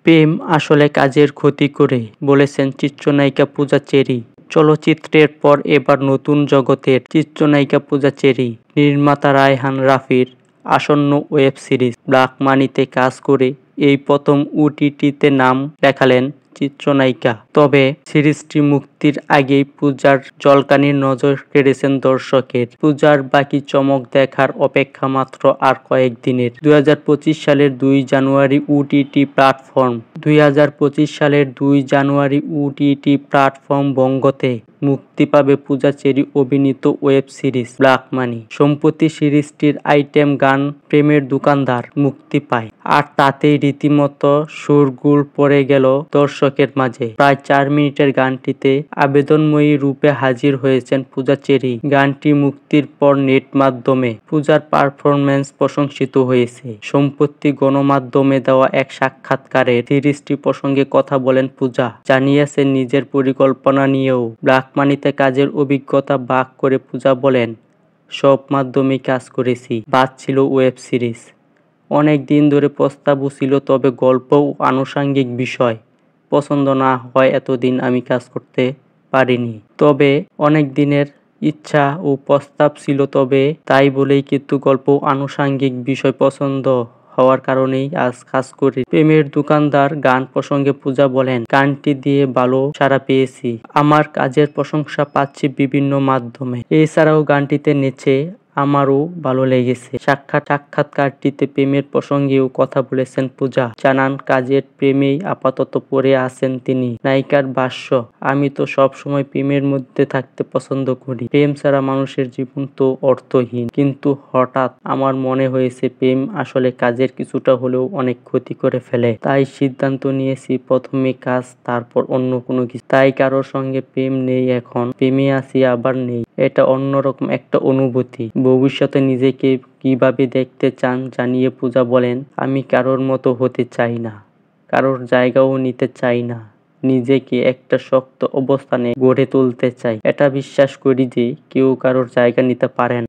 প্রেম আসলে কাজের ক্ষতি করে, বলেছেন চিত্রনায়িকা পূজা চেরি। চলচ্চিত্রের পর এবার নতুন জগতের চিত্রনায়িকা পূজা চেরি নির্মাতা রায়হান রাফির আসন্ন ওয়েব সিরিজ ব্ল্যাক মানিতে কাজ করে এই প্রথম ওটিটিতে নাম লেখালেন চিত্রনায়িকা। তবে সিরিজটি মুক্তির আগেই পূজার ঝলকানির নজর কেড়েছেন দর্শকের। পূজার বাকি চমক দেখার অপেক্ষা মাত্র আর কয়েকদিনের। 2025 সালের 2 জানুয়ারি ওটিটি প্ল্যাটফর্ম 2025 সালের 2 জানুয়ারি ওটিটি প্ল্যাটফর্ম বঙ্গতে মুক্তি পাবে পূজা চেরি অভিনীত ওয়েব সিরিজ ব্ল্যাক মানি। সম্প্রতি সিরিজটির আইটেম গান প্রেমের দোকানদার মুক্তি পায়, আর তাতেই রীতিমতো শোরগোল পড়ে গেল দর্শকের মাঝে। প্রায় 4 মিনিটের গানটিতে আবেদনময়ী রূপে হাজির হয়েছেন পূজা চেরি। গানটি মুক্তির পর নেট মাধ্যমে পূজার পারফরম্যান্স প্রশংসিত হয়েছে। সম্প্রতি গণমাধ্যমে দেওয়া এক সাক্ষাৎকারে সিরিজটি প্রসঙ্গে কথা বলেন পূজা। জানিয়েছেন নিজের পরিকল্পনা নিয়েও। ব্ল্যাক মানিতে কাজের অভিজ্ঞতা ভাগ করে পূজা বলেন, সব মাধ্যমেই কাজ করেছি, বাদ ছিল ওয়েব সিরিজ। অনেক দিন ধরে প্রস্তাবও ছিল, তবে গল্প ও আনুষঙ্গিক বিষয় পছন্দ না হয় এতদিন আমি কাজ করতে পারিনি। তবে অনেক দিনের ইচ্ছা ও প্রস্তাব ছিল, তবে তাই বলেই কিন্তু গল্প ও আনুষঙ্গিক বিষয় পছন্দ হওয়ার কারণেই আজ কাজ করি। প্রেমের দোকানদার গান প্রসঙ্গে পূজা বলেন, গানটি দিয়ে ভালো সাড়া পেয়েছি। আমার কাজের প্রশংসা পাচ্ছি বিভিন্ন মাধ্যমে। এছাড়াও গানটিতে নেচে আমারও ভালো লেগেছে। সাক্ষাৎকারটিতে প্রেমের প্রসঙ্গেও কথা বলেছেন পূজা। জানান, কাজের প্রেমেই আপাতত পড়ে আছেন তিনি। নায়িকার ভাষ্য, আমি তো সবসময় প্রেমের মধ্যে থাকতে পছন্দ করি। প্রেম ছাড়া মানুষের জীবন তো অর্থহীন। কিন্তু হঠাৎ আমার মনে হয়েছে প্রেম আসলে কাজের কিছুটা হলেও অনেক ক্ষতি করে ফেলে। তাই সিদ্ধান্ত নিয়েছি প্রথমে কাজ, তারপর অন্য কোনো কিছু। তাই কারোর সঙ্গে প্রেম নেই, এখন প্রেমে আছি আবার নেই। এটা অন্যরকম একটা অনুভূতি। ভবিষ্যতে নিজেকে কিভাবে দেখতে চান জানিয়ে পূজা বলেন, আমি কারোর মতো হতে চাই না, কারোর জায়গাও নিতে চাই না। নিজেকে একটা শক্ত অবস্থানে গড়ে তুলতে চাই। এটা বিশ্বাস করি যে কেউ কারোর জায়গা নিতে পারে না।